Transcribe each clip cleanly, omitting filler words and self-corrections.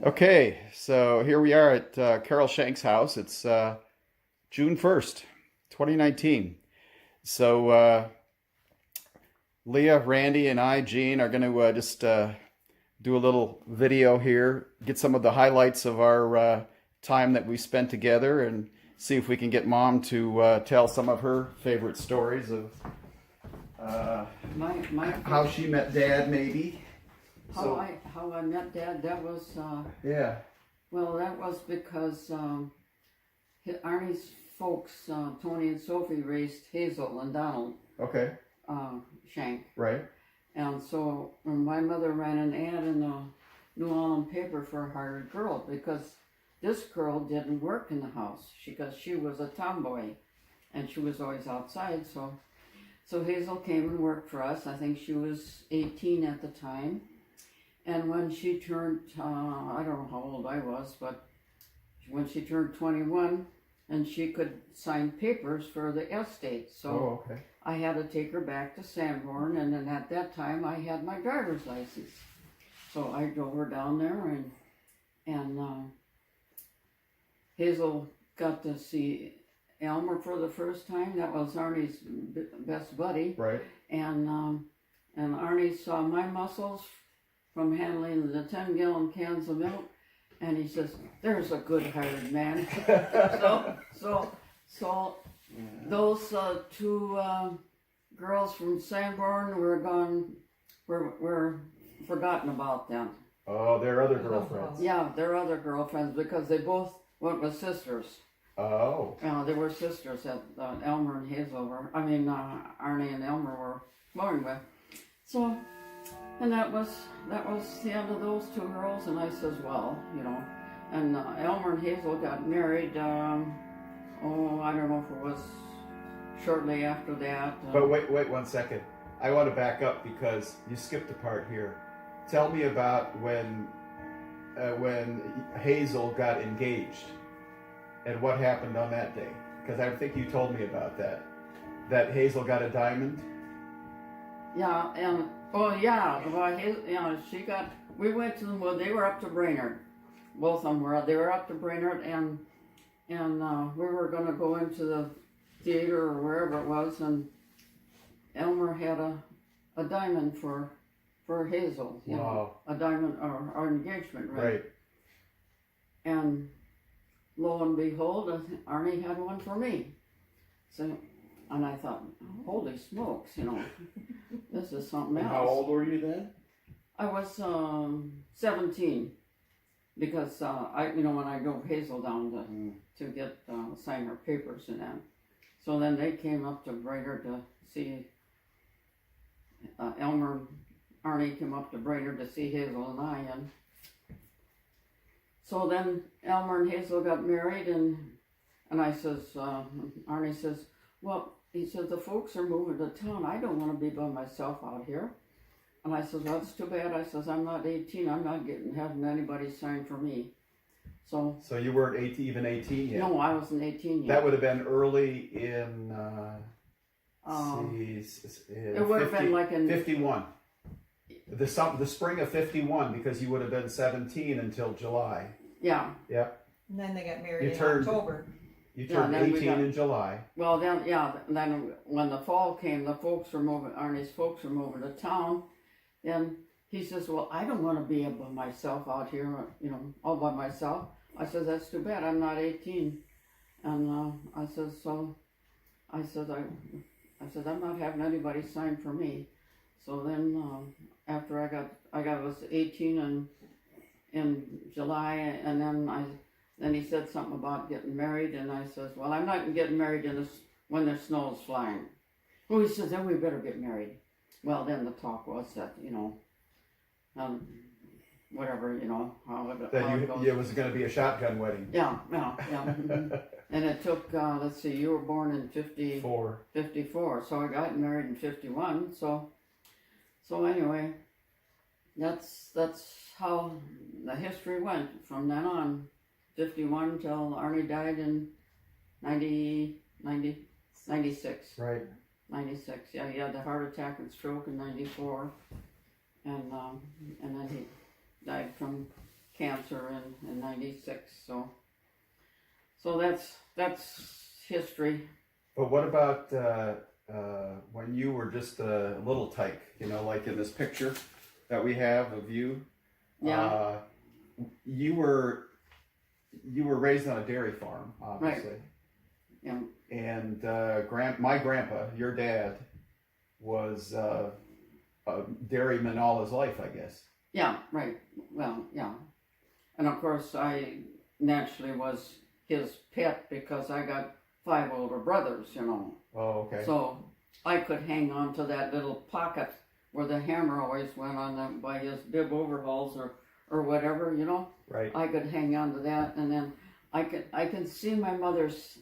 Okay, so here we are at Carol Schenk's house. It's June 1st, 2019. So Leah, Randy, and I, Gene, are going to just do a little video here, get some of the highlights of our time that we spent together, and see if we can get Mom to tell some of her favorite stories of how she met Dad, maybe. How I met Dad, that was Yeah. well, that was because Arnie's folks, Tony and Sophie, raised Hazel and Donald Okay. Schenk, Right. and so my mother ran an ad in the New Orleans paper for a hired girl because this girl didn't work in the house because she was a tomboy, and she was always outside. So Hazel came and worked for us. I think she was 18 at the time. And when she turned, I don't know how old I was, but when she turned 21, and she could sign papers for the estate. So okay. I had to take her back to Sanborn, and then at that time I had my driver's license. So I drove her down there, and Hazel got to see Elmer for the first time. That was Arnie's best buddy. Right. And Arnie saw my muscles from handling the 10-gallon cans of milk, and he says, "There's a good hired man." so those two girls from Sanborn were gone, were forgotten about then. Oh, their other girlfriends. Yeah, their other girlfriends, because they both went with sisters. Oh. They were sisters that Elmer and Hazel were, Arnie and Elmer were going with. So, and that was the end of those two girls, and I says, well, and Elmer and Hazel got married, I don't know if it was shortly after that. But wait 1 second. I want to back up because you skipped a part here. Tell me about when Hazel got engaged and what happened on that day. Because I think you told me about that. That Hazel got a diamond? Yeah, and she got. We went to them. Well, they were up to Brainerd. Both of them were. They were up to Brainerd, and we were going to go into the theater or wherever it was, and Elmer had a diamond for Hazel. Wow. A diamond or our engagement ring. Right. And lo and behold, Arnie had one for me. So. And I thought, holy smokes, this is something else. How old were you then? I was 17, because when I drove Hazel down to get sign her papers and that. So then they came up to Brainerd to see Elmer. Arnie came up to Brainerd to see Hazel and I, and so then Elmer and Hazel got married, and I says, Arnie says, well, he says, the folks are moving to town. I don't want to be by myself out here. And I says, well, that's too bad. I says, I'm not 18. I'm not having anybody sign for me. So you weren't even 18 yet? No, I wasn't 18 yet. That would have been early in, it would have been like in 51. The spring of 51, because you would have been 17 until July. Yeah. Yep. And then they got married in October. You turned 18 in July. Well, then when the fall came, Arnie's folks were moving to town. Then he says, well, I don't want to be by myself out here, all by myself. I said, that's too bad. I'm not 18. And I said, I'm not having anybody sign for me. So then after I was 18 in July, and then he said something about getting married, and I says, well, I'm not getting married when the snow's flying. Well, he says, then we better get married. Well, then the talk was that, whatever, how it goes. It was going to be a shotgun wedding. Yeah. And it took, let's see, you were born in 54, so I got married in 51, so anyway, that's how the history went from then on. 51 till Arnie died in 96. Right. 96. Yeah, he had the heart attack and stroke in 94, and then he died from cancer in '96. So that's history. But what about when you were just a little tyke? You know, like in this picture that we have of you. Yeah. You were raised on a dairy farm, obviously. Right. Yeah. And my grandpa, your dad, was a dairyman all his life, I guess. Yeah. Right. Well, yeah. And of course, I naturally was his pet because I got 5 older brothers, you know. Oh, okay. So I could hang on to that little pocket where the hammer always went on them by his bib overhauls or whatever, you know. Right. I could hang on to that, and then I can see my mother's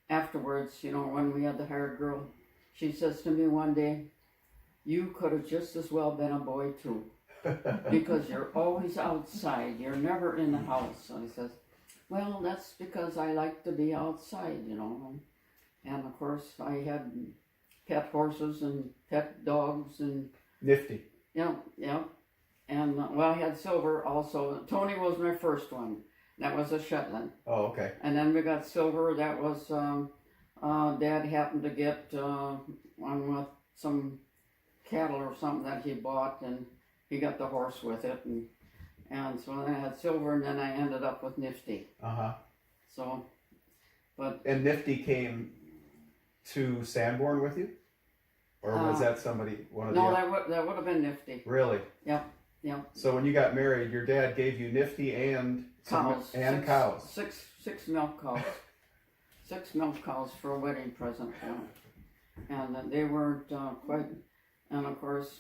afterwards, you know, when we had the hired girl. She says to me one day, "You could have just as well been a boy too, because you're always outside. You're never in the house." So I says, "Well, that's because I like to be outside, you know." And of course, I had pet horses and pet dogs and Nifty. yeah. And well, I had Silver also. Tony was my first one. That was a Shetland. Oh, okay. And then we got Silver. That was Dad happened to get one with some cattle or something that he bought, and he got the horse with it, and so then I had Silver, and then I ended up with Nifty. So, but and Nifty came to Sanborn with you, or was that somebody one of the? No, that would have been Nifty. Really? Yep. So when you got married, your dad gave you Nifty and Cows. cows. Six milk cows. 6 milk cows for a wedding present. Yeah. And they weren't quite. And of course,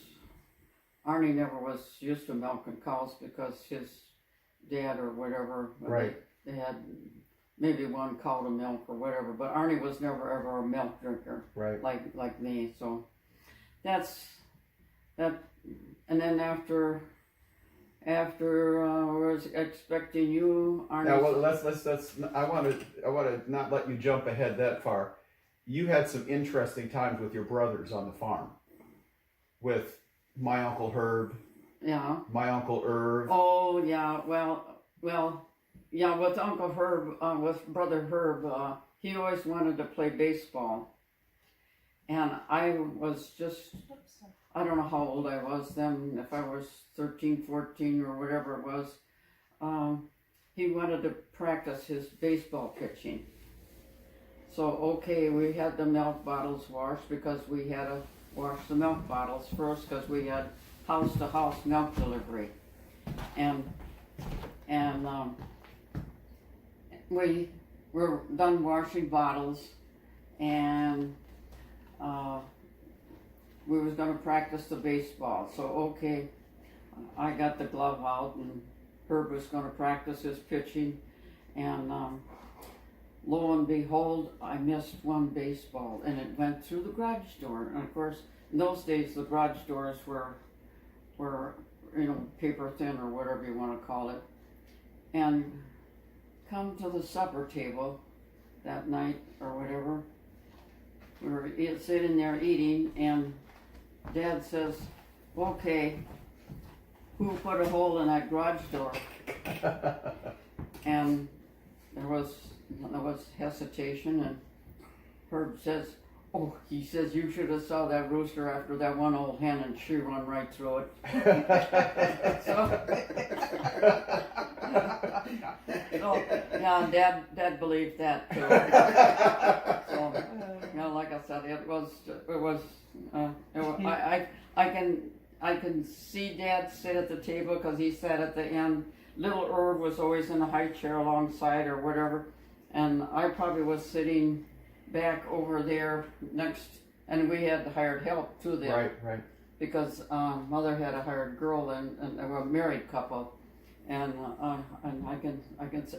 Arnie never was used to milking cows because his dad or whatever. Right. They had maybe 1 cow to milk or whatever. But Arnie was never ever a milk drinker. Right. Like me. So that's that. And then after I was expecting you, Arnie. Now, well, let's. I want to not let you jump ahead that far. You had some interesting times with your brothers on the farm, with my Uncle Herb. Yeah. My Uncle Irv. Oh yeah. Well. Yeah. With Uncle Herb, with Brother Herb, he always wanted to play baseball, and I was just. I don't know how old I was then, if I was 13, 14 or whatever it was. He wanted to practice his baseball pitching. So, okay, we had the milk bottles washed because we had to wash the milk bottles first because we had house-to-house milk delivery. And we were done washing bottles, and we was going to practice the baseball. So, okay, I got the glove out, and Herb was going to practice his pitching. And lo and behold, I missed 1 baseball, and it went through the garage door. And of course, in those days, the garage doors were paper thin or whatever you want to call it. And come to the supper table that night or whatever, we were sitting there eating, and Dad says, "Okay, who put a hole in that garage door?" And there was hesitation, and Herb says, "Oh," he says, "you should have saw that rooster after that one old hen, and she run right through it." So yeah, Dad believed that too. So, like I said, it was. I can see Dad sit at the table because he sat at the end. Little Irv was always in a high chair alongside or whatever, and I probably was sitting back over there next, and we had hired help too there. Right. Because Mother had a hired girl and they were a married couple, and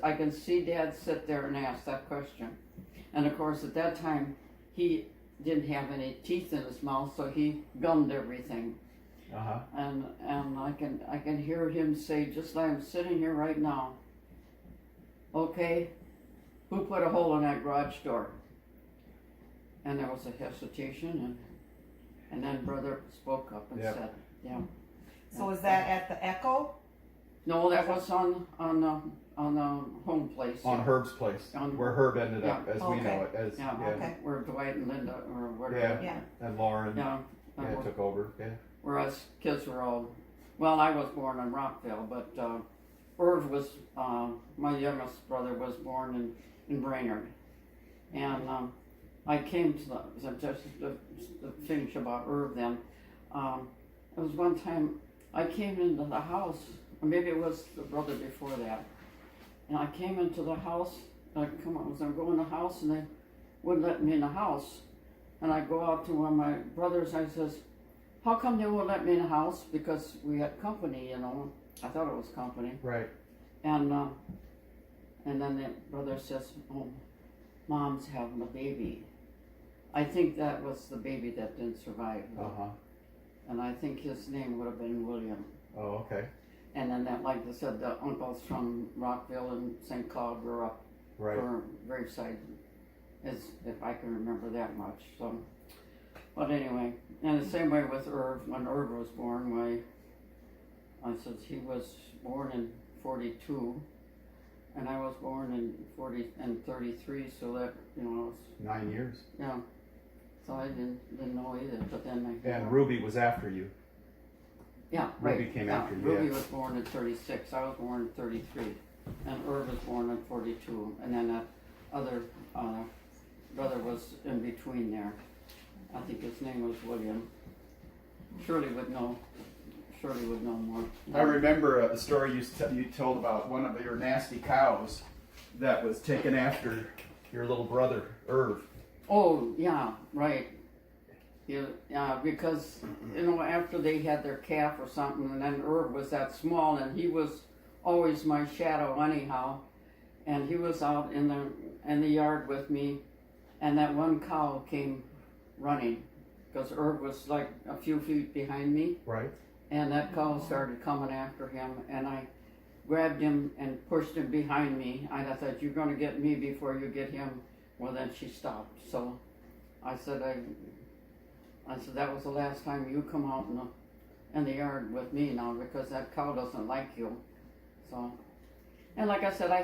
I can see Dad sit there and ask that question, and of course at that time he didn't have any teeth in his mouth, so he gummed everything. And I can hear him say, just like I'm sitting here right now, "Okay, who put a hole in that garage door?" And there was a hesitation, and then Brother spoke up and said, "Yeah." So was that at the Echo? No, that was on the home place. On Herb's place, where Herb ended up, as we know it. As Yeah, Okay. where Dwight and Linda, or whatever. Yeah. Yeah. And Lauren took over. Yeah. Where us kids were all, well, I was born in Rockville, but Irv was, my youngest brother was born in Brainerd. And I came to just to finish about Irv then. It was one time I came into the house, or maybe it was the brother before that. And I came into the house, I'm going in the house, and they wouldn't let me in the house. And I go out to one of my brothers, I says, how come they won't let me in the house? Because we had company, you know. I thought it was company. Right. And then the brother says, oh, Mom's having a baby. I think that was the baby that didn't survive. Uh-huh. And I think his name would have been William. Oh, okay. And then that, like I said, the uncles from Rockville and St. Cloud were up Right. for Graveside, as if I can remember that much. So, but anyway, and the same way with Irv. When Irv was born, I said he was born in 42, and I was born in 33. So that, you know, it's, 9 years. yeah. So I didn't know either. But then And Ruby was after you. yeah, Ruby right. came Yeah, after you. Ruby Yeah. was born in 36. I was born in 33, and Irv was born in 42, and then that other brother was in between there. I think his name was William. Shirley would know. Shirley would know more. I remember the story you told about one of your nasty cows that was taken after your little brother, Irv. Oh yeah, right. Yeah, because you know after they had their calf or something, and then Irv was that small, and he was always my shadow anyhow, and he was out in the yard with me, and that one cow came running, because Irv was like a few feet behind me, Right. and that cow started coming after him, and I grabbed him and pushed him behind me, and I thought, you're going to get me before you get him. Well, then she stopped, so I said, that was the last time you come out in the yard with me now, because that cow doesn't like you. So, and like I said, I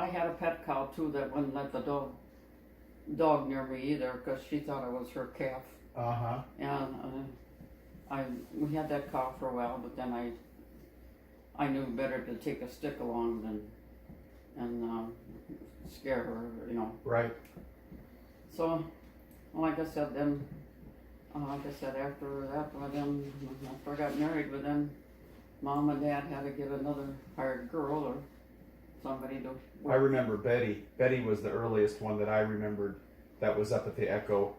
had a pet cow too that wouldn't let the dog near me either, because she thought I was her calf. Uh-huh. And we had that cow for a while, but then I knew better to take a stick along and scare her, you know. Right. So, like I said, then, after that, well, then, after I got married, but then Mom and Dad had to get another hired girl or somebody to work. I remember Betty. Betty was the earliest one that I remembered that was up at the Echo.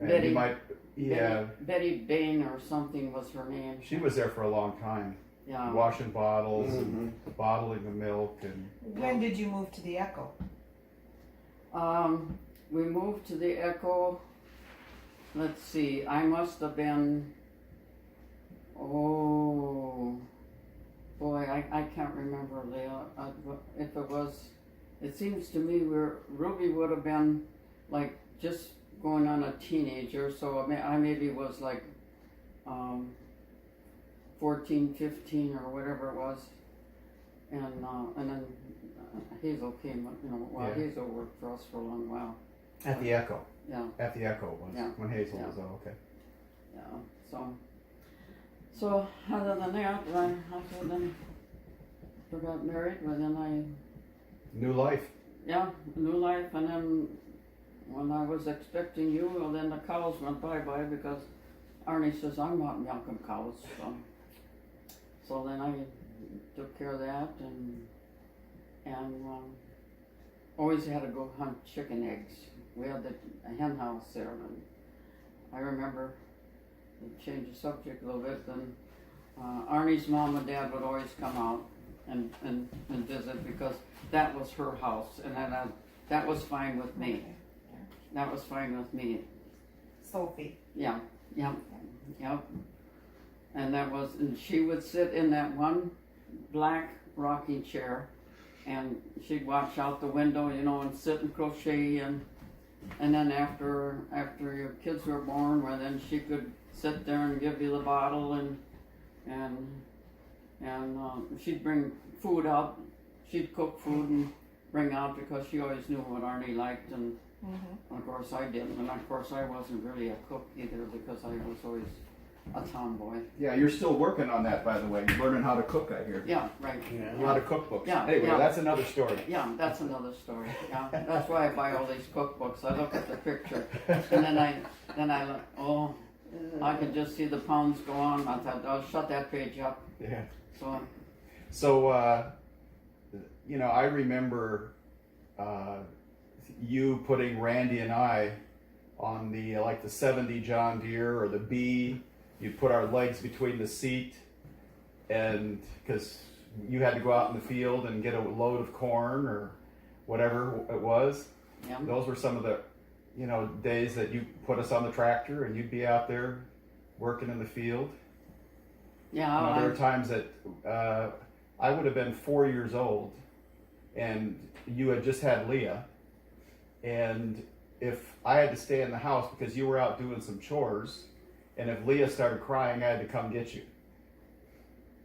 And Betty. you might, yeah. Betty Bain or something was her name. She was there for a long time. Yeah. Washing bottles and bottling the milk and. When did you move to the Echo? We moved to the Echo. Let's see. I must have been. Oh, boy, I can't remember, Leah. If it was, it seems to me Ruby would have been like just going on a teenager. So I maybe was like 14, 15 or whatever it was, and then Hazel came. You know, Yeah. Hazel worked for us for a long while. At the Echo. Yeah. At the Echo was Yeah. when Hazel Yeah. was. Oh, okay. Yeah. So other than that, I then got married, and then New life. new life, and then when I was expecting you, well, then the cows went bye-bye because Arnie says, I'm not milking cows, so then I took care of that, and always had to go hunt chicken eggs. We had a hen house there, and I remember, to change the subject a little bit, then Arnie's mom and dad would always come out and visit because that was her house, and that was fine with me. That was fine with me. Sophie. Yeah. And she would sit in that one black rocking chair, and she'd watch out the window, you know, and sit and crochet, and then after your kids were born, well, then she could sit there and give you the bottle, and she'd bring food out. She'd cook food and bring out because she always knew what Arnie liked, and of course I didn't. And of course I wasn't really a cook either because I was always a tomboy. Yeah, you're still working on that, by the way. You're learning how to cook, I hear. Yeah, right. A lot of cookbooks. Yeah, Anyway, yeah. that's another story. Yeah, that's another story. Yeah, that's why I buy all these cookbooks. I look at the picture, and then I look. Oh, I can just see the pounds go on. I thought, I'll shut that page up. Yeah. So You know, I remember you putting Randy and I on the like the 70 John Deere or the B. You'd put our legs between the seat, and because you had to go out in the field and get a load of corn or whatever it was. yeah, Those were some of the, you know, days that you put us on the tractor and you'd be out there working in the field. yeah. You know, there were times that I would have been 4 years old, and you had just had Leah, and if I had to stay in the house because you were out doing some chores, and if Leah started crying, I had to come get you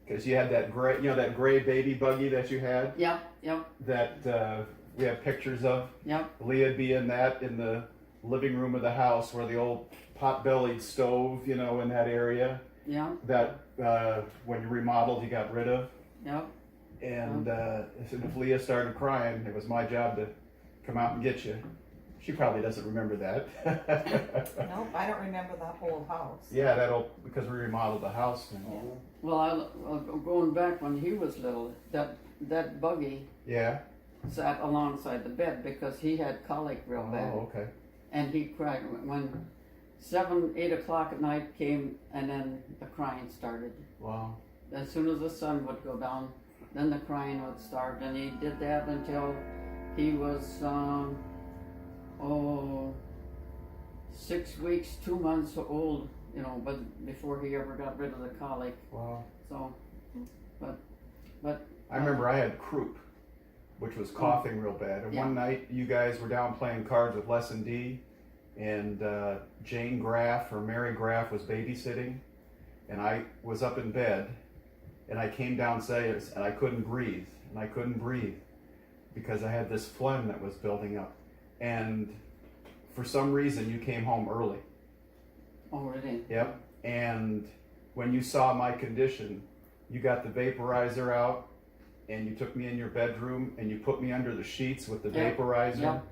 because you had that gray, you know, that gray baby buggy that you had. Yep, yep, That we have pictures of. yep, Leah'd be in that in the living room of the house where the old pot-bellied stove, you know, in that area yep, that when you remodeled, you got rid of. yep. And if Leah started crying, it was my job to come out and get you. She probably doesn't remember that. Nope, I don't remember the whole house. Yeah, because we remodeled the house. And, Well, going back when he was little, that buggy yeah. sat alongside the bed because he had colic real bad, Oh, okay. and he cried when 7, 8 o'clock at night came, and then the crying started. Wow. As soon as the sun would go down, then the crying would start, and he did that until he was 6 weeks, 2 months old, you know, but before he ever got rid of the colic. Wow. So, but I remember I had croup, which was coughing real bad. And Yeah. one night, you guys were down playing cards with Les and D, and Jane Graff or Mary Graff was babysitting, and I was up in bed, and I came downstairs, and I couldn't breathe, because I had this phlegm that was building up, and for some reason, you came home early. already. Yep. And when you saw my condition, you got the vaporizer out, and you took me in your bedroom, and you put me under the sheets with the Yep. vaporizer Yep.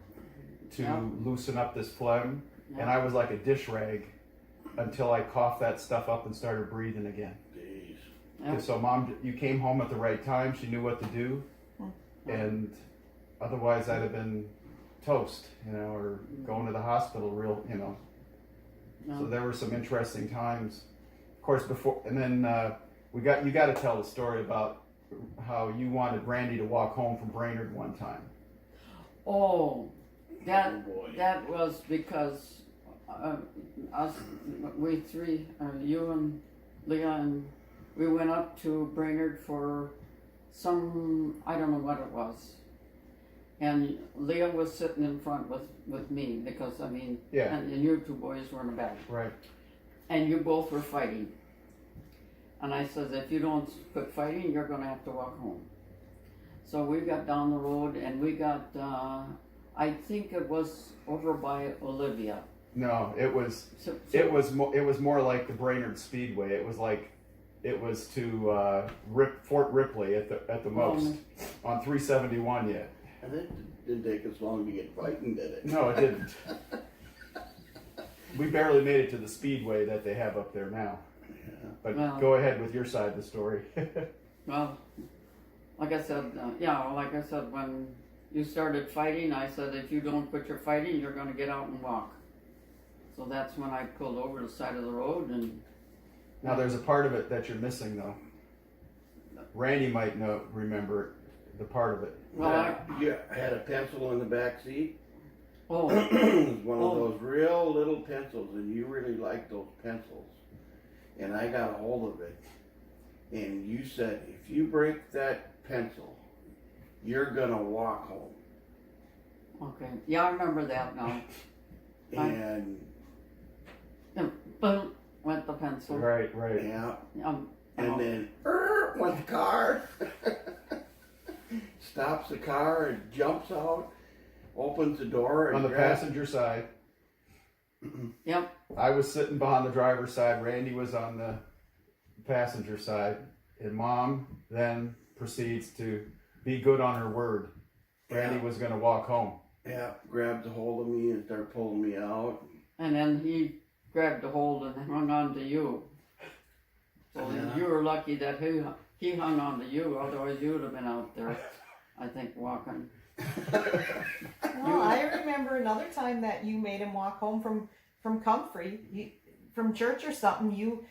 to Yep. loosen up this phlegm. Yep. And I was like a dish rag until I coughed that stuff up and started breathing again. Yep. So Mom, you came home at the right time. She knew what to do, and otherwise I'd have been toast, you know, or going to the hospital real, you know. No. So there were some interesting times. Of course, before, and then you got to tell the story about how you wanted Randy to walk home from Brainerd one time. Oh, that was because we three, you and Leah, and we went up to Brainerd for I don't know what it was. And Leah was sitting in front with me because, I mean, Yeah. and you two boys were in the back. Right. And you both were fighting. And I says, if you don't quit fighting, you're going to have to walk home. So we got down the road, and we got, I think it was over by Olivia. No, it was So, it was more like the Brainerd Speedway. It was to Fort Ripley at the most on 371 yet. And it didn't take us long to get frightened, did it? No, it didn't. We barely made it to the speedway that they have up there now. Yeah. But Well- go ahead with your side of the story. Well, like I said, when you started fighting, I said, if you don't quit your fighting, you're going to get out and walk. So that's when I pulled over the side of the road, and Now there's a part of it that you're missing though. Randy might remember the part of it. well, You had a pencil in the back seat. It oh, was one of Oh. those real little pencils, and you really liked those pencils. And I got a hold of it, and you said, if you break that pencil, you're gonna walk home. okay, yeah, I remember that now. And And boom, went the pencil. Right. yeah, Um, and oh, then went the car. stops the car and jumps out, opens the door, and On the grabs- passenger side. Yep. I was sitting behind the driver's side. Randy was on the passenger side. And Mom then proceeds to be good on her word. Randy was going to walk home. Yeah, grabbed a hold of me and started pulling me out. And then he grabbed a hold and hung on to you. So Yeah. you were lucky that he hung on to you, otherwise you would have been out there, I think, walking. Well, I remember another time that you made him walk home from Comfrey, from church or something. You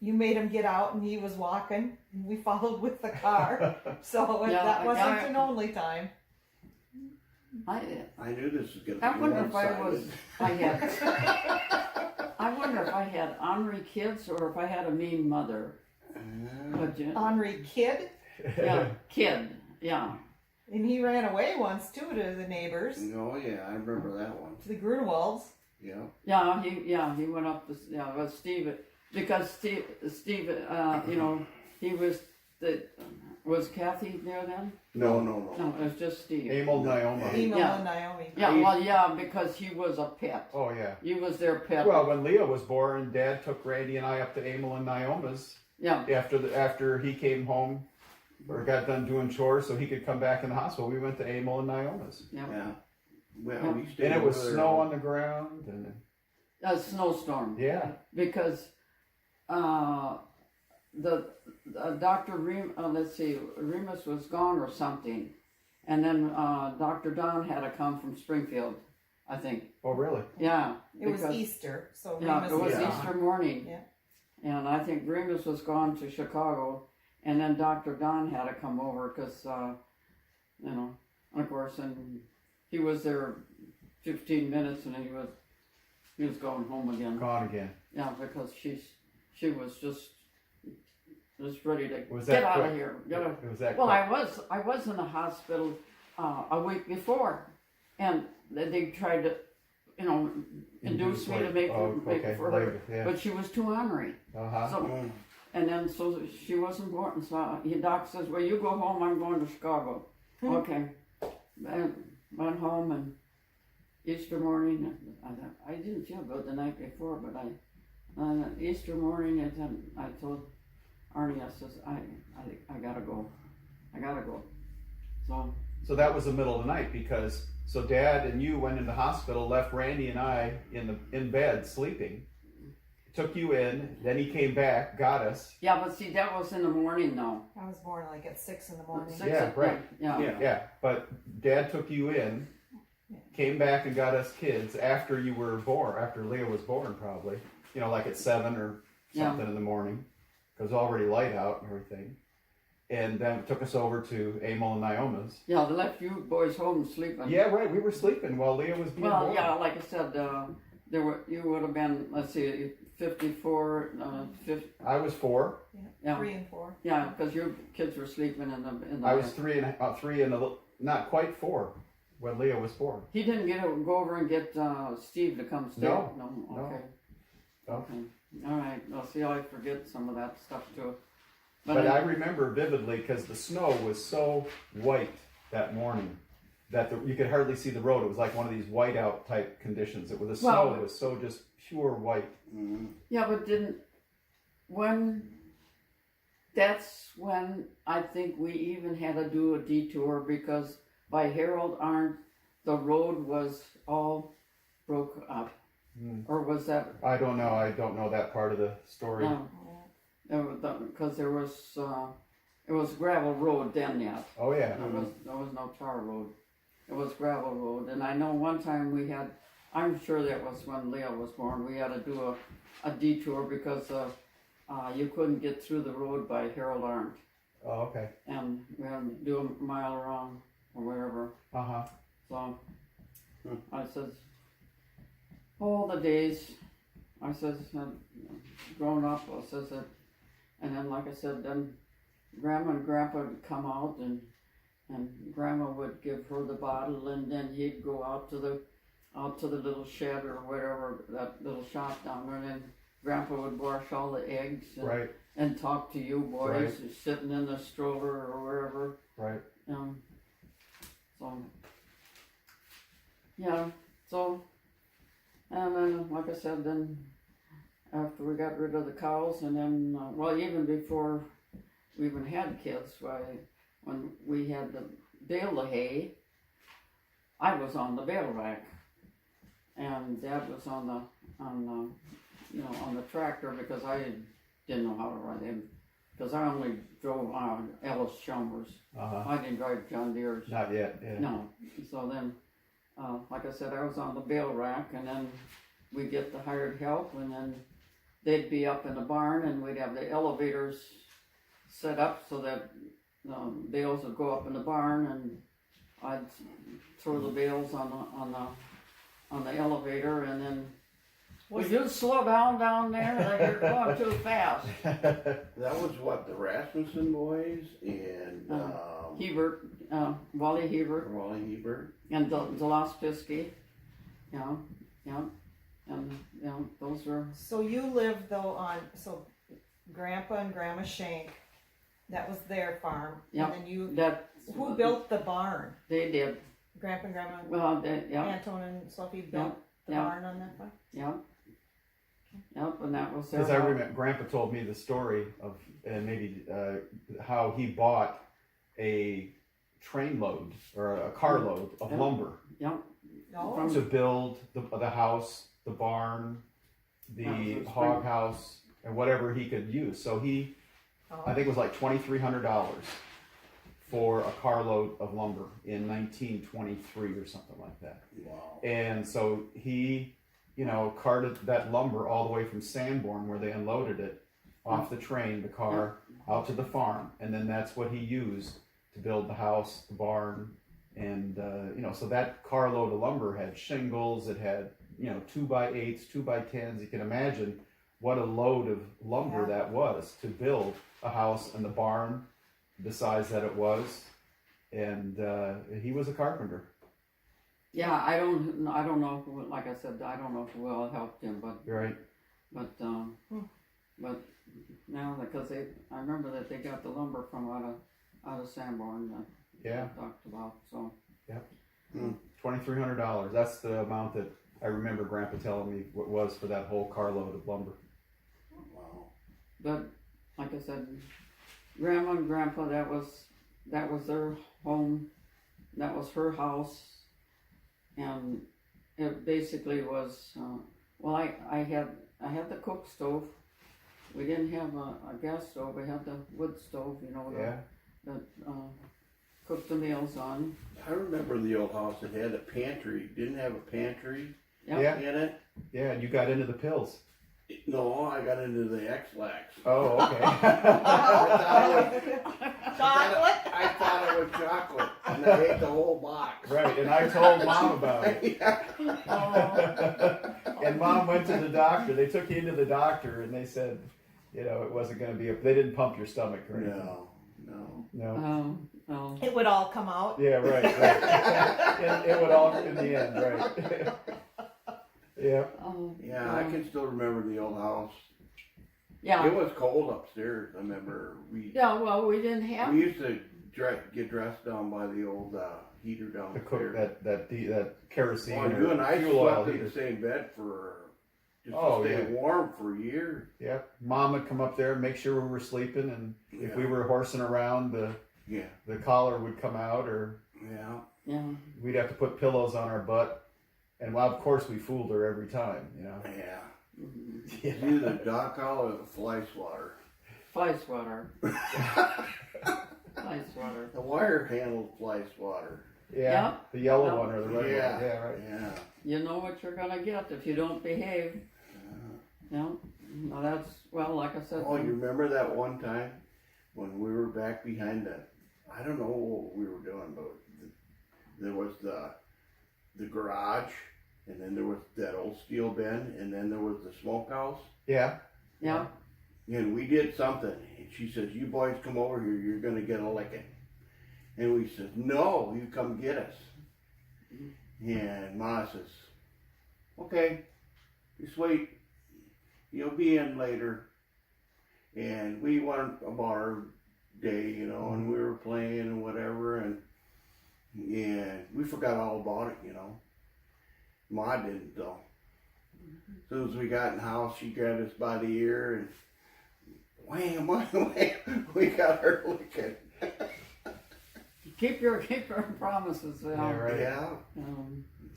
made him get out and he was walking. And we followed with the car. So Yeah, that wasn't I- an only time. I knew this was going to I be wonder if I one-sided. I wonder if I had ornery kids or if I had a mean mother. But Henri Kid, yeah, kid, yeah. and he ran away once too to the neighbors, Oh yeah, I remember that one. to the Grunewalds. Yeah. He went up to, well, Steve, because Steve, you know, he was Kathy there then? No. No, it was just Steve. Emil Naoma. Emil Yeah. and Naomi. Yeah, well, yeah, because he was a pet. Oh, yeah. He was their pet. Well, when Leah was born, Dad took Randy and I up to Emil and Naoma's Yeah, after he came home or got done doing chores so he could come back in the hospital. We went to Emil and Naoma's. yeah. Yeah. Well, Yeah. we stayed And it was over there. snow on the ground. And A snowstorm. yeah. Because the Dr. Remus was gone or something, and then Dr. Don had to come from Springfield, I think. Oh, really? Yeah, It was because- Easter, so Yeah, Remus it was Yeah. Easter morning. Yeah. And I think Remus was gone to Chicago, and then Dr. Don had to come over because, you know, of course, and he was there 15 minutes, and he was going home again. Gone again. Yeah, because she was just ready to Was get that out of quick? here. Get out. It was that Well, quick. I was in the hospital a week before, and they tried to, you know, induce me to make it for her, later, yeah. but she was too ornery. Uh-huh. So, Mm. and then so she wasn't born. So doc says, "Well, you go home. I'm going to Chicago." Okay, and went home and Easter morning. I didn't feel good the night before, but Easter morning, and then I told Arnie, I says, I gotta go. I gotta go. So that was the middle of the night because Dad and you went into the hospital, left Randy and I in bed sleeping, took you in, then he came back, got us. Yeah, but see, that was in the morning now. I was born like at 6 in the morning. Yeah, right. Yeah. Yeah, but Dad took you in, came back and got us kids after you were born, after Leah was born probably, you know, like at 7 or something in the morning, because it was already light out and everything. And then took us over to Emil and Naoma's. Yeah, they left you boys home sleeping. Yeah, right, we were sleeping while Leah was being Well, born. yeah, like I said, you would have been, let's see, 54, 50, I was 4. yeah. 3 and 4. Yeah, because your kids were sleeping in the. I was 3 and not quite 4 when Leah was born. He didn't go over and get Steve to come stay. No, No. Okay. no. Okay. All right. Well, see, I forget some of that stuff too. But I remember vividly because the snow was so white that morning that you could hardly see the road. It was like one of these whiteout type conditions. It was the snow that was so just pure white. Mm-hmm. Yeah, but that's when I think we even had to do a detour because by Harold Arndt, the road was all broke up. Or was that? I don't know. I don't know that part of the story. No. Because it was gravel road then yet. Oh yeah. There was no tar road. It was gravel road. And I know one time I'm sure that was when Leah was born, we had to do a detour because you couldn't get through the road by Harold Arndt. Oh okay. And we had to do a mile around or wherever. Uh-huh. So I says, all the days, I says, growing up, I says that, and then like I said, then Grandma and Grandpa would come out and Grandma would give her the bottle and then he'd go out to the little shed or whatever, that little shop down there, and then Grandpa would wash all the eggs and talk to you boys Right. sitting in the stroller or wherever. Right. yeah, so, and then, like I said, then after we got rid of the cows, and then, well, even before we even had kids, when we had to bale the hay, I was on the bale rack, and Dad was on the tractor because I didn't know how to ride him, because I only drove Ellis Chumbers. I didn't drive John Deere's. Not yet. Yeah. No. So then, like I said, I was on the bale rack, and then we'd get the hired help, and then they'd be up in the barn, and we'd have the elevators set up so that bales would go up in the barn, and I'd throw the bales on the elevator, and then would you slow down there? You're going too fast. That was what, the Rasmussen boys and Hebert, Wally Hebert, Wally Hebert. and the Lost Pisky. Yeah, and those were. So you lived though so Grandpa and Grandma Schenk, that was their farm. Yep. And then That who built the barn? they did. Grandpa and Grandma Well, Anton and Sophie built the barn on that farm? Yep, and that was their. Because I remember Grandpa told me the story of, and maybe how he bought a train load or a car load of lumber Yep. Oh. to build the house, the barn, the hog house, and whatever he could use. So I think it was like $2,300 for a carload of lumber in 1923 or something like that. Wow. And so he, carted that lumber all the way from Sanborn, where they unloaded it, off the train, the car, out to the farm. And then that's what he used to build the house, the barn. And, so that carload of lumber had shingles, it had, 2x8s, 2x10s. You can imagine what a load of lumber that was to build a house and the barn the size that it was. And he was a carpenter. Yeah, I don't know who, like I said, I don't know who all helped him, but Right. but now because I remember that they got the lumber from out of Sanborn that Yeah. I talked about. So $2,300. That's the amount that I remember Grandpa telling me what was for that whole carload of lumber. Wow. but like I said, Grandma and Grandpa, that was their home, that was her house, and it basically was. I had the cook stove. We didn't have a gas stove. We had the wood stove, that cooked the meals on. I remember the old house that had a pantry. Didn't have a pantry Yeah. in it. Yeah, and you got into the pills. No, I got into the X-Lax. Oh, okay. Chocolate? I thought it was chocolate, and I ate the whole box. Right, and I told Mom about it. Yeah. And Mom went to the doctor. They took you into the doctor, and they said, it wasn't going to be they didn't pump your stomach or anything. No. Oh. It would all come out. Yeah, right. It would all in the end, right. Yeah. Yeah, I can still remember the old house. Yeah. It was cold upstairs. I remember we didn't have. we used to get dressed down by the old heater The downstairs. cook that kerosene Well, or you and I fuel oil slept in heater. the same bed for just Oh, to stay yeah. warm for years. Yep. Mom would come up there and make sure we were sleeping, and if we were horsing around, the collar would come out, or Yeah. we'd have to put pillows on our butt. And of course we fooled her every time, Yeah. Mm-hmm. It's either the dog collar or the fly swatter. Fly swatter. Fly swatter. The wire handled fly swatter. Yeah. The yellow Yeah. one or the red one. Yeah, right. Yeah. You know what you're gonna get if you don't behave. Yeah. Well, like I said. Oh, you remember that one time when we were back behind I don't know what we were doing, but there was the garage, and then there was that old steel bin, and then there was the smokehouse. Yeah. Yeah. And we did something, and she says, "You boys come over here, you're gonna get a licking." And we said, "No, you come get us." And Ma says, "Okay, just wait, you'll be in later." And we went about our day, and we were playing and whatever, and we forgot all about it, Ma didn't though. As soon as we got in the house, she grabbed us by the ear and wham, wham, wham. We got her licking. Keep your promises. Yeah, right. Yeah.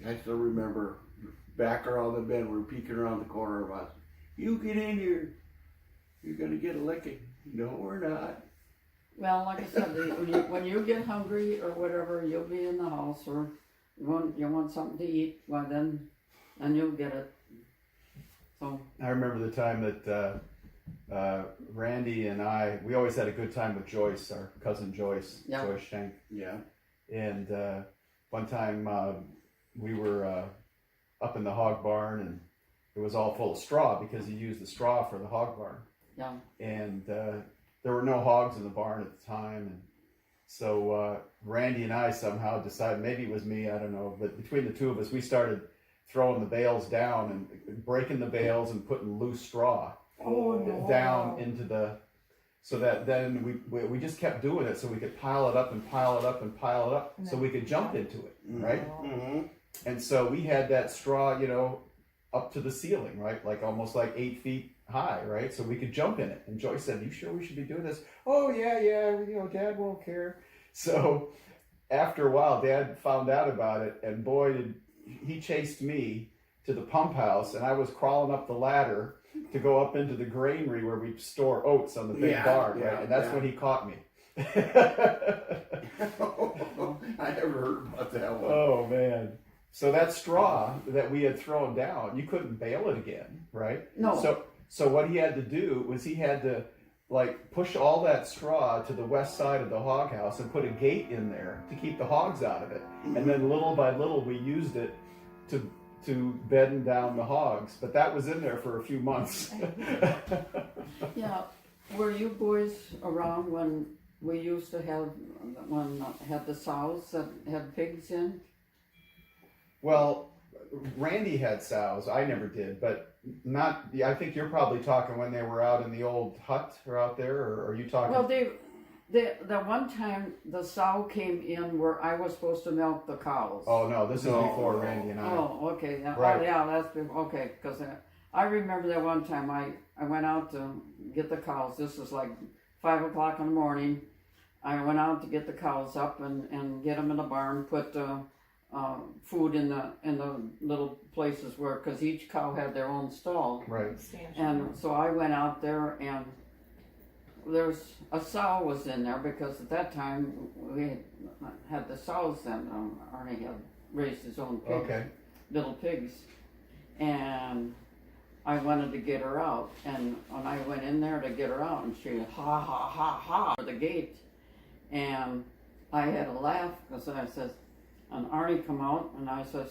I still remember back around the bend, we're peeking around the corner of us. You get in here. You're gonna get a licking. No, we're not. Well, like I said, when you get hungry or whatever, you'll be in the house, or you want something to eat. Well, then you'll get it. So I remember the time that Randy and we always had a good time with Joyce, our cousin Joyce, Yeah. Thiesse Schenk. Yeah. And one time we were up in the hog barn, and it was all full of straw because he used the straw for the hog barn. yeah, And there were no hogs in the barn at the time. And so Randy and I somehow decided, maybe it was me, I don't know, but between the two of us, we started throwing the bales down and breaking the bales and putting loose straw down into the, so that then we just kept doing it so we could pile it up and pile it up and pile it up so we could jump into it, right? Mm-hmm. And so we had that straw, up to the ceiling, right? Like almost like 8 feet high, right? So we could jump in it. And Joyce said, "You sure we should be doing this?" "Oh yeah, Dad won't care." So after a while, Dad found out about it, and boy, he chased me to the pump house, and I was crawling up the ladder to go up into the granary where we store oats on the big barn, right? And that's when he caught me. I never heard about that one. Oh man. So that straw that we had thrown down, you couldn't bale it again, right? no. So what he had to do was he had to like push all that straw to the west side of the hog house and put a gate in there to keep the hogs out of it. And then little by little we used it to bedding down the hogs. But that was in there for a few months. Yeah, were you boys around when we used to have had the sows that had pigs in? Well, Randy had sows. I never did, but not. I think you're probably talking when they were out in the old hut or out there, or are you talking? Well, the one time the sow came in where I was supposed to milk the cows. Oh no, this is No. before Randy and I. Oh, okay. Yeah, Right. oh, yeah, that's before. Okay, because I remember that one time I went out to get the cows. This was like 5 o'clock in the morning. I went out to get the cows up and get them in the barn, put food in the little places where, because each cow had their own stall. Right. And so I went out there, and there's a sow was in there, because at that time we had the sows then. Arnie had raised his own pigs, Okay. little pigs, and I wanted to get her out. And when I went in there to get her out, and she ha ha ha ha at the gate, and I had a laugh because I says, and Arnie come out, and I says,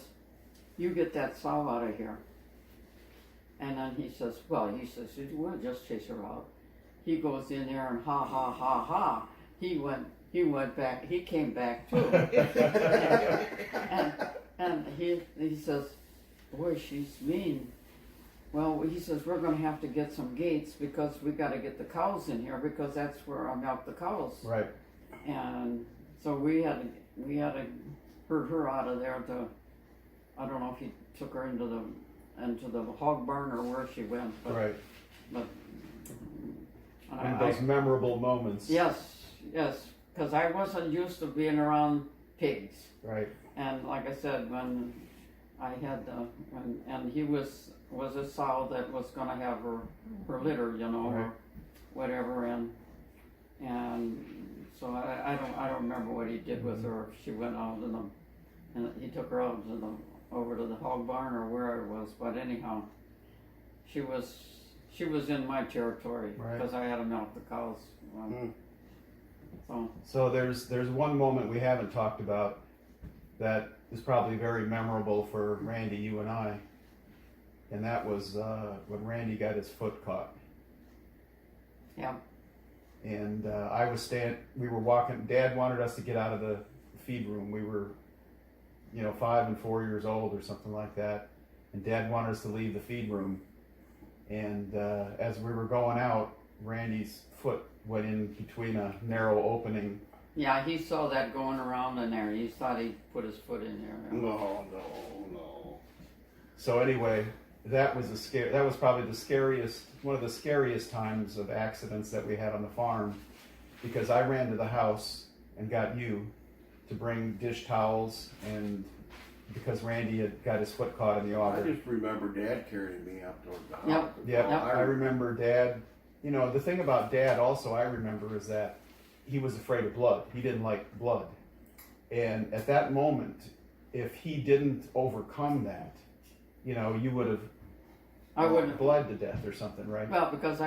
"You get that sow out of here." And then he says, "We'll just chase her out." He goes in there and ha ha ha ha. He went back. He came back too. and he says, "Boy, she's mean." Well, he says, "We're going to have to get some gates because we got to get the cows in here, because that's where I milk the cows." Right. And so we had to herd her out of there to, I don't know if he took her into the hog barn or where she went, but Right. but And those memorable moments. yes, because I wasn't used to being around pigs, Right. and like I said, when I had and he was a sow that was going to have her litter, Right. or whatever, and so I don't remember what he did with her. She went out and he took her out over to the hog barn or where it was. But anyhow, she was in my territory Right. because I had to milk the cows. So there's one moment we haven't talked about that is probably very memorable for Randy, you and I, and that was when Randy got his foot caught. Yeah. And we were walking, Dad wanted us to get out of the feed room. We were, 5 and 4 years old or something like that. And Dad wanted us to leave the feed room. And as we were going out, Randy's foot went in between a narrow opening. Yeah, he saw that going around in there. He thought he put his foot in there. No. So anyway, that was probably one of the scariest times of accidents that we had on the farm, because I ran to the house and got you to bring dish towels, and because Randy had got his foot caught in the I auger. just remember Dad carrying me up towards the Yep. house. Yeah, Yep. I remember Dad. You know, the thing about Dad also I remember is that he was afraid of blood. He didn't like blood. And at that moment, if he didn't overcome that, you know, you would have I wouldn't. bled to death or something, right? Well, because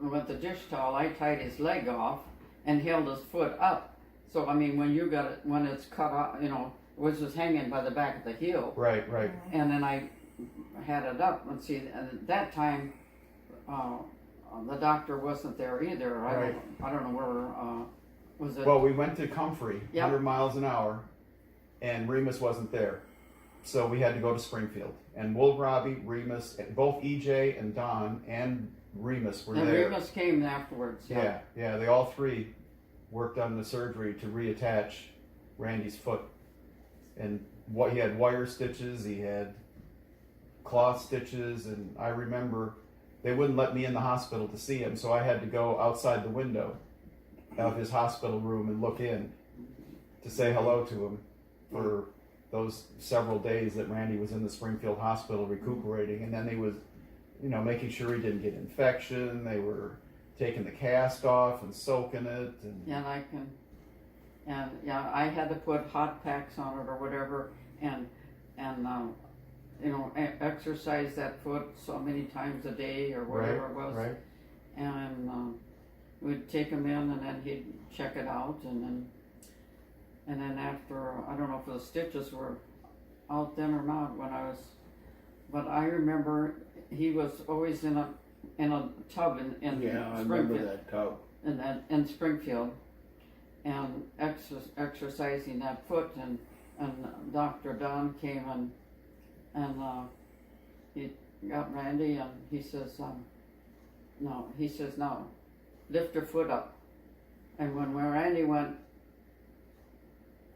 with the dish towel, I tied his leg off and held his foot up. So I mean, when it's cut off, you know, it was just hanging by the back of the heel, Right, right. and then I had it up. And see, and at that time, the doctor wasn't there either. Right. I don't know where. Was it? Well, we went to Comfrey, Yep. 100 miles an hour, and Remus wasn't there. So we had to go to Springfield. And Woolrabi, Remus, both EJ and Don and Remus were and there. Remus came afterwards. Yeah, they all three worked on the surgery to reattach Randy's foot. And he had wire stitches, he had cloth stitches, and I remember they wouldn't let me in the hospital to see him, so I had to go outside the window of his hospital room and look in to say hello to him for those several days that Randy was in the Springfield hospital recuperating. And then they was, you know, making sure he didn't get infection. They were taking the cast off and soaking it. And I had to put hot packs on it or whatever, and you know, exercise that foot so many times a day or whatever it was. Right. And we'd take him in, and then he'd check it out, and then after, I don't know if the stitches were out then or not but I remember he was always in a tub in Yeah, I Springfield, remember that tub. in Springfield, and exercising that foot, and Dr. Don came and he got Randy, and he says, no, lift your foot up. And when Randy went,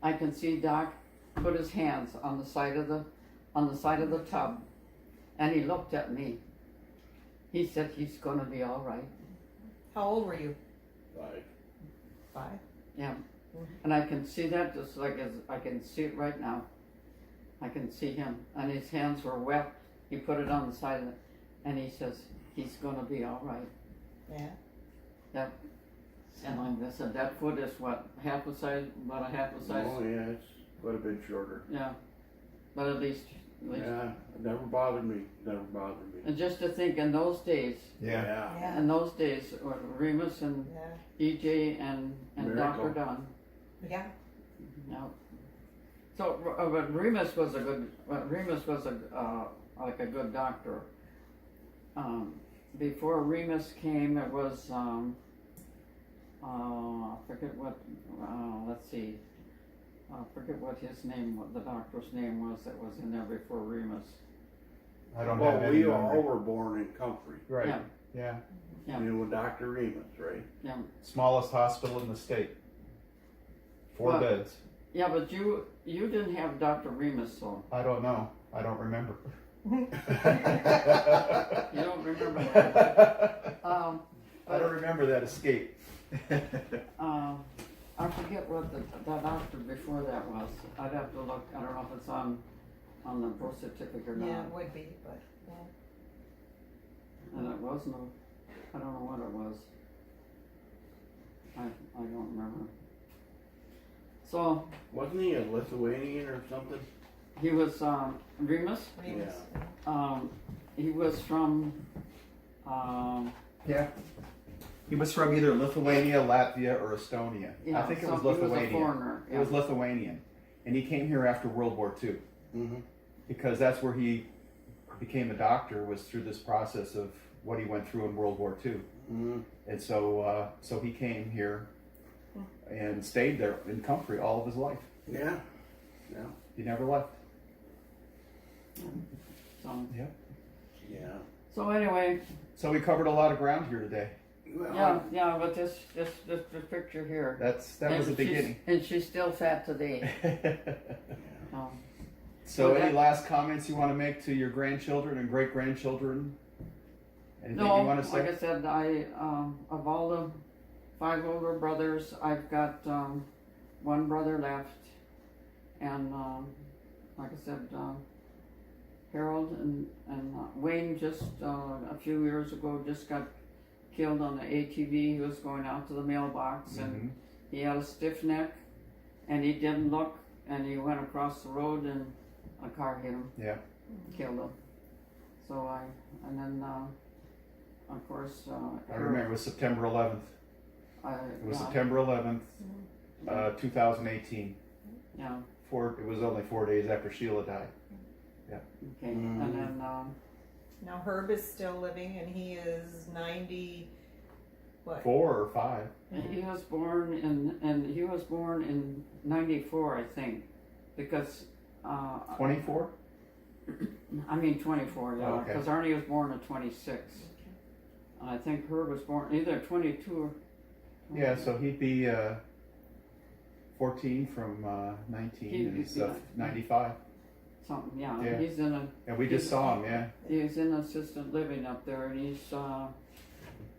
I can see Doc put his hands on the side of the tub, and he looked at me. He said, he's gonna be all right. How old were you? 5. 5. Yeah. And I can see that just like I can see it right now. I can see him, and his hands were wet. He put it on the side of it, and he says, he's gonna be all right. Yeah. Yep. And like I said, that foot is what, about a half a size? Oh yeah, it's quite a bit shorter. Yeah. But at least. Yeah, it never bothered me. And just to think, in those days, Yeah. Yeah. in those days, Remus and Yeah. EJ and Miracle. Dr. Don. Yeah. Yeah. So, but Remus was like a good doctor. Before Remus came, it was I forget what. Let's see. I forget what the doctor's name was that was in there before Remus. I don't have Well, any we all memory. were born in Comfrey. Right. Yeah. Yeah. Yeah. You know, with Dr. Remus, right? Yeah. Smallest hospital in the state. 4 Well, beds. Yeah, but you didn't have Dr. Remus, so I don't know. I don't remember. you don't remember that. I don't remember that escape. I forget what the doctor before that was. I'd have to look. I don't know if it's on the birth certificate or not. Yeah, it would be, but yeah. And it was no. I don't know what it was. I don't remember. So Wasn't he a Lithuanian or something? he was Remus. Remus. He was from. Yeah. He was from either Lithuania, Latvia, or Estonia. Yeah, I think it so was he was a Lithuanian. foreigner, It was Lithuanian. And he came here after World War II. Mm-hmm. Because that's where he became a doctor, was through this process of what he went through in World War II. Mm-hmm. And so he came here and stayed there in Comfrey all of his life. Yeah. Yeah. He never left. So Yeah. Yeah. so anyway, So we covered a lot of ground here today. Well, yeah. But this picture here. That was the she's- beginning. And she's still fat today. So, Well, any that- last comments you want to make to your grandchildren and great grandchildren? Anything No, you want to say? like I said, of all the 5 older brothers, I've got 1 brother left, and like I said, Harold and Wayne just a few years ago just got killed on the ATV. He was going out to the mailbox, and he had a stiff neck, and he didn't look, and he went across the road, and a car hit him. Yeah. Killed him. So and then of course I remember it was September 11th. It was yeah, September 11th, 2018. yeah. It was only 4 days after Sheila died. Okay, and then Now Herb is still living, and he is 90. What? 4 or 5. he was born in '94, I think, because 24? I mean 24, yeah, Oh, okay. because Arnie was born in '26. I think Herb was born either 22 or Yeah, so he'd be 14 from 19, and he's 95. something. Yeah, Yeah. he's in a And we just saw him, yeah. he's in assisted living up there, and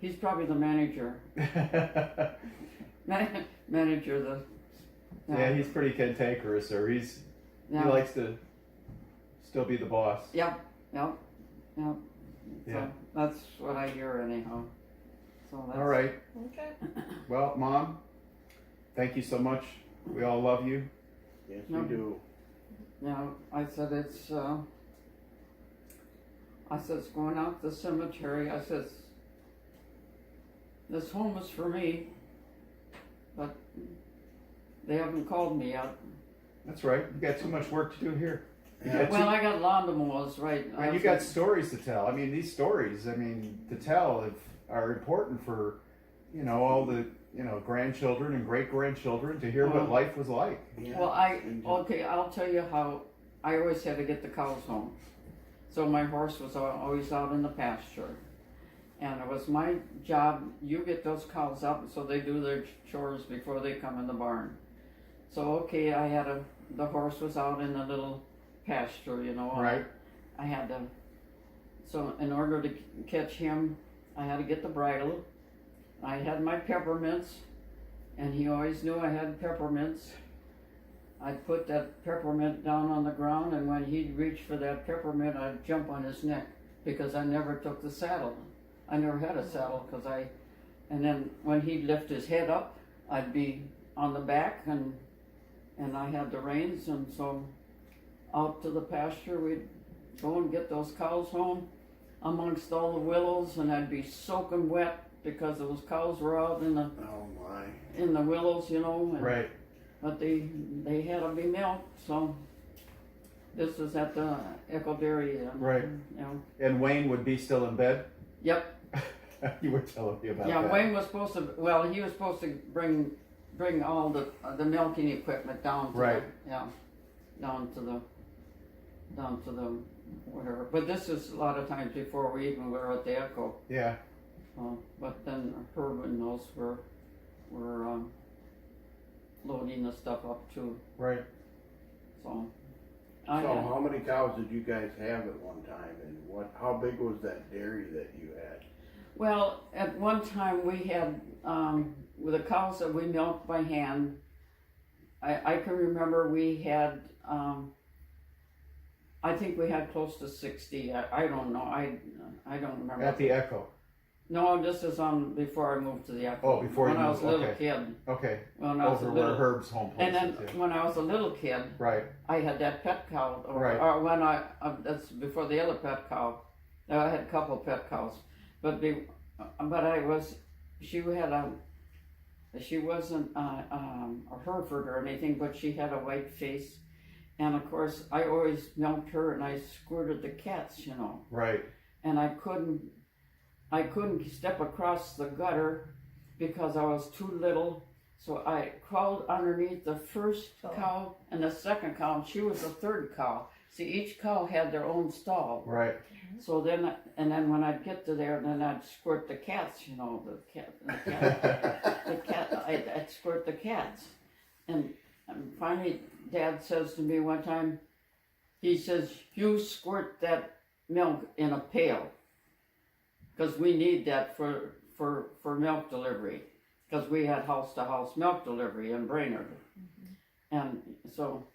he's probably the manager. Manager the. Yeah, he's pretty cantankerous, or he likes to still be the boss. Yep. Yeah. So that's what I hear anyhow. So that's, All right. Okay. Well, Mom, thank you so much. We all love you. Yes, No. we do. Yeah, I said it's going out to the cemetery. I says this home is for me, but they haven't called me yet. That's right. You got too much work to do here. You Yeah. got Well, I got lawn to mow, right? and you got stories to tell. I mean, these stories, to tell are important for, all the, grandchildren and great grandchildren to hear what life was like. Yeah. Well, And I'll tell you how I always had to get the cows home. So my horse was always out in the pasture. And it was my job, you get those cows up so they do their chores before they come in the barn. So, okay, the horse was out in the little pasture, Right. I had to, so in order to catch him, I had to get the bridle. I had my peppermints, and he always knew I had peppermints. I'd put that peppermint down on the ground, and when he'd reach for that peppermint, I'd jump on his neck, because I never took the saddle. I never had a saddle, and then when he'd lift his head up, I'd be on the back, and I had the reins, and so out to the pasture, we'd go and get those cows home amongst all the willows, and I'd be soaking wet because those cows were out in the oh my. willows, and, Right. but they had to be milked, so this was at the Echo Dairy. Right. And Wayne would be still in bed? Yep. You were telling me about Yeah, that. Wayne was supposed to. Well, he was supposed to bring all the milking equipment down. To Right. Down to the whatever. But this is a lot of times before we even were at the Echo. Yeah. But then Herb and those were loading the stuff up too. Right. So. So how many cows did you guys have at one time, and how big was that dairy that you had? Well, at one time we had, with the cows that we milked by hand, I can remember we had, I think we had close to 60. I don't know. I don't remember. At the Echo. No, this is before I moved to the Echo. Oh, before when you I was moved, a little okay. kid. Okay. When I was Over a where little, Herb's home place and then is. Yeah. when I was a little kid, Right. I had that pet cow. Right. Or when that's before the other pet cow. I had a couple pet cows, she wasn't a Hereford or anything, but she had a white face, and of course I always milked her and I squirted the cats, Right. and I couldn't step across the gutter because I was too little. So I crawled underneath the first cow and the second cow, and she was the third cow. See, each cow had their own stall. Right. So then when I'd get to there, then I'd squirt the cats, I'd squirt the cats. And finally, Dad says to me one time, he says, you squirt that milk in a pail, because we need that for milk delivery, because we had house-to-house milk delivery in Brainerd. And so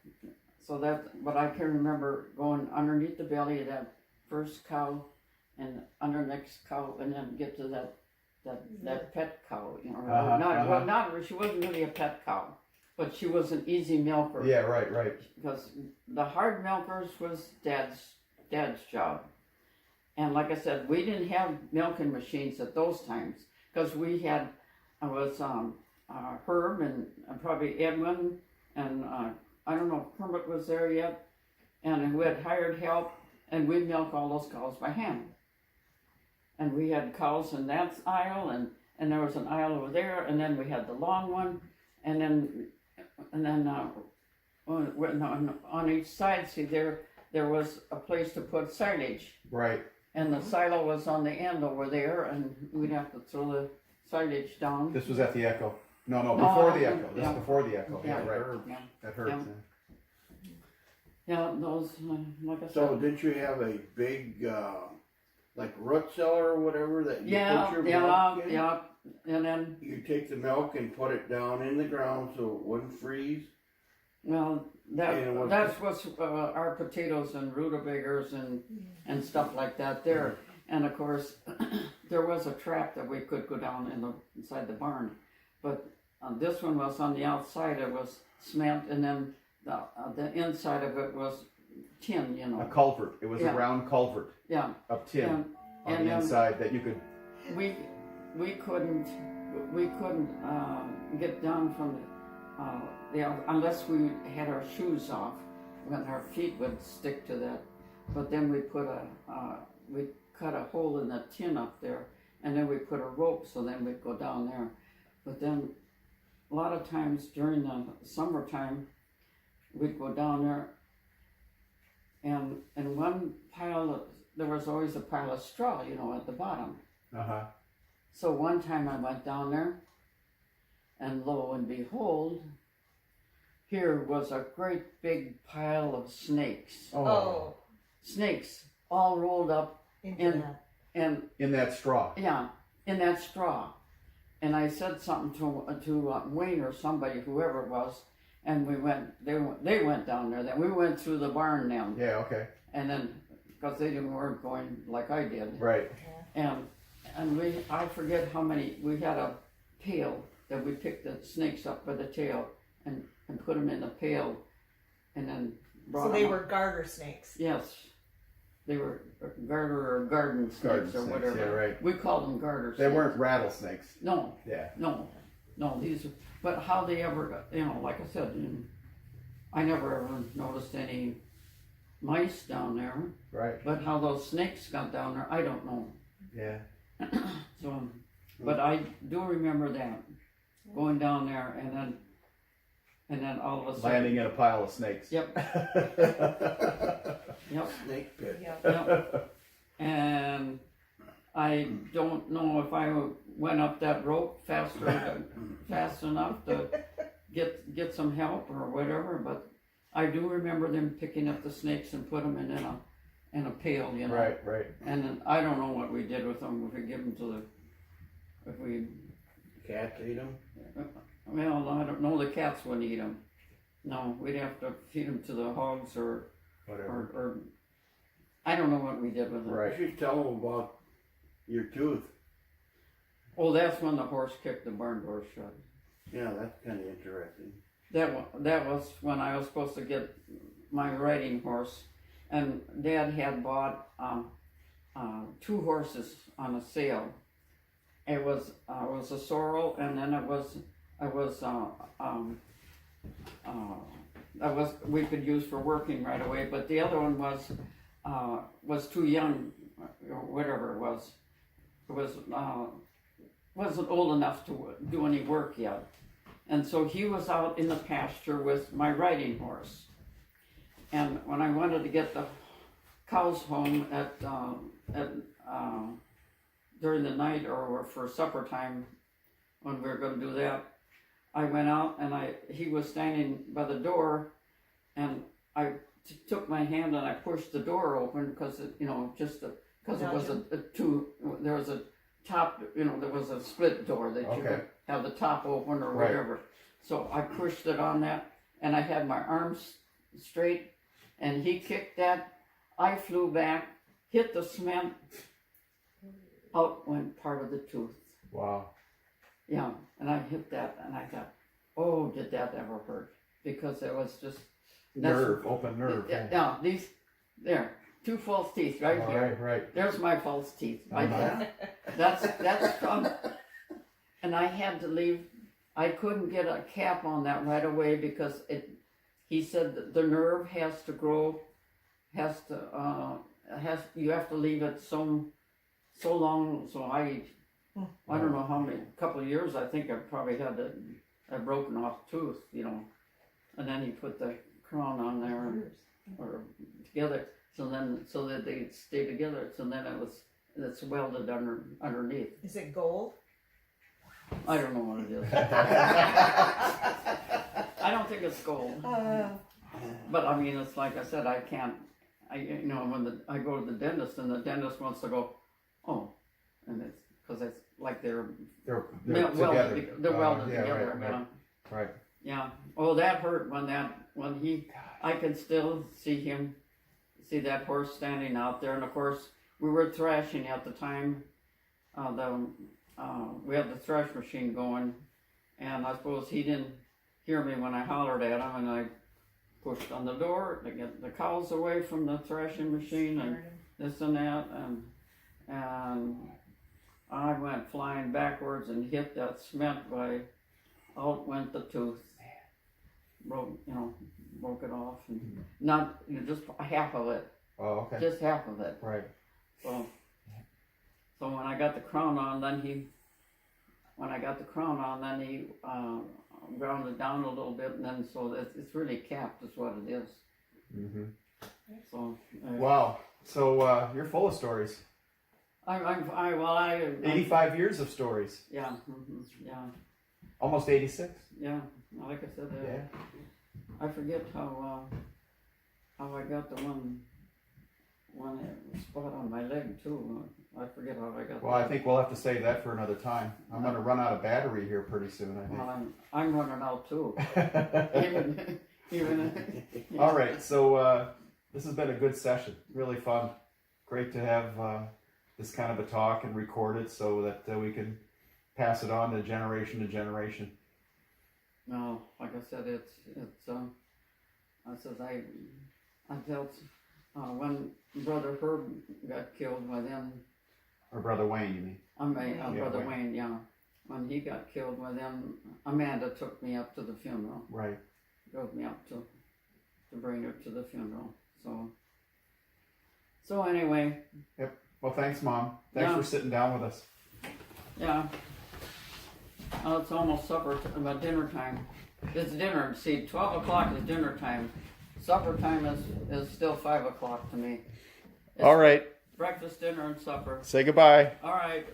that, but I can remember going underneath the belly of that first cow and under next cow, and then get to that pet cow, you know, she wasn't really a pet cow, but she was an easy milker. Yeah, right. Because the hard milkers was dad's job. And like I said, we didn't have milking machines at those times, because Herb and probably Edwin and I don't know if Kermit was there yet, and we had hired help, and we'd milk all those cows by hand. And we had cows in that aisle, and there was an aisle over there, and then we had the long one, and then on each side, see, there was a place to put silage. Right. And the silo was on the end over there, and we'd have to throw the silage down. This was at the Echo. No, before the Echo. This yeah. is before the Echo. Yeah, right. Yeah. That hurts. Yeah, those, like I said. So did you have a big, like root cellar or whatever that you put your milk in? Yeah, and then. You take the milk and put it down in the ground so it wouldn't freeze? Well, that's what's our potatoes and rutabagas and stuff like that there. And of course, there was a trap that we could go down inside the barn, but this one was on the outside. It was cement, and then the inside of it was tin. You know, A culvert. It was a round culvert. Yeah. Of tin on the inside that you could. We couldn't get down from unless we had our shoes off, when our feet would stick to that. But then we cut a hole in the tin up there, and then we put a rope, so then we'd go down there. But then a lot of times during the summertime, we'd go down there, and in one pile, there was always a pile of straw, you know, at the bottom. So one time I went down there, and lo and behold, here was a great big pile of snakes. Oh. Snakes all rolled up in that straw. Yeah, in that straw. And I said something to Wayne or somebody, whoever it was, and they went down there. Then we went through the barn then. Yeah, okay. And then, because they weren't going like I did. Right. And I forget how many, we had a pail that we picked the snakes up by the tail and put them in the pail, and then brought them. So they up. were garter snakes. Yes. They were garter or garden snakes or whatever. Yeah, right. We called them garter snakes. They weren't rattlesnakes. No. Yeah. No, these are, but how they ever got, you know, like I said, I never ever noticed any mice down there. Right. But how those snakes got down there, I don't know. Yeah. So, but I do remember that, going down there and then all of a sudden. Landing in a pile of snakes. Yep. Yep. Snake pit. Yep. And I don't know if I went up that rope fast enough to get some help or whatever, but I do remember them picking up the snakes and put them in a pail, you know. Right. And then I don't know what we did with them. If we give them if we. Cats ate them? Well, I don't know. The cats wouldn't eat them. No, we'd have to feed them to the hogs or Whatever. or I don't know what we did with them. Right. You should tell them about your tooth. Oh, that's when the horse kicked the barn door shut. Yeah, that's kind of interesting. That was when I was supposed to get my riding horse, and Dad had bought 2 horses on a sale. It was a sorrel, and then it was we could use for working right away, but the other one was too young, or whatever it was. It was wasn't old enough to do any work yet, and so he was out in the pasture with my riding horse. And when I wanted to get the cows home during the night or for supper time, when we were going to do that, I went out and he was standing by the door, and I took my hand and I pushed the door open because because it was there was a top, there was a split door that you could have the top open or whatever. So I pushed it on that, and I had my arms straight, and he kicked that. I flew back, hit the cement, out went part of the tooth. Wow. Yeah, and I hit that, and I thought, oh, did that ever hurt? Because it was just Open nerve. Yeah, there, 2 false teeth right here. Right. There's my false teeth right there. That's from, and I had to leave. I couldn't get a cap on that right away because he said that the nerve has to grow, you have to leave it so long. So I don't know how many, couple of years. I think I probably had a broken off tooth, and then he put the crown on there or together, so that they stay together. So then it's welded underneath. Is it gold? I don't know what it is. I don't think it's gold. But I mean, it's like I said, I can't. When I go to the dentist and the dentist wants to go, oh, and it's because it's like they're together. Welded together. Right. Yeah. Oh, that hurt when I could still see that horse standing out there, and of course we were thrashing at the time. We had the thrash machine going, and I suppose he didn't hear me when I hollered at him, and I pushed on the door to get the cows away from the thrashing machine and this and that, and I went flying backwards and hit that cement out went the tooth. Broke it off, and not just half of it. Oh, okay. Just half of it. Right. So when I got the crown on, then he ground it down a little bit, and then so it's really capped, is what it is. Mm-hmm. So. Wow. So you're full of stories. I 85 years of stories. Yeah. Mm-hmm, yeah. Almost 86. Yeah. Like I said. I forget how I got the one spot on my leg too. I forget how I got. Well, I think we'll have to save that for another time. I'm going to run out of battery here pretty soon, I think. Well, I'm running out too. even. All right, so this has been a good session. Really fun. Great to have this kind of a talk and record it so that we can pass it on to generation. No, like I said, I felt when Brother Herb got killed by them. Or Brother Wayne, you mean? Brother Wayne, yeah. When he got killed by them, Amanda took me up to the funeral. Right. Drove me up to bring her to the funeral. So anyway. Yep. Well, thanks, Mom. Thanks for sitting down with us. Yeah. Oh, it's almost about dinner time. It's dinner. See, 12 o'clock is dinner time. Supper time is still 5 o'clock to me. It's all right. Breakfast, dinner, and supper. Say goodbye. All right.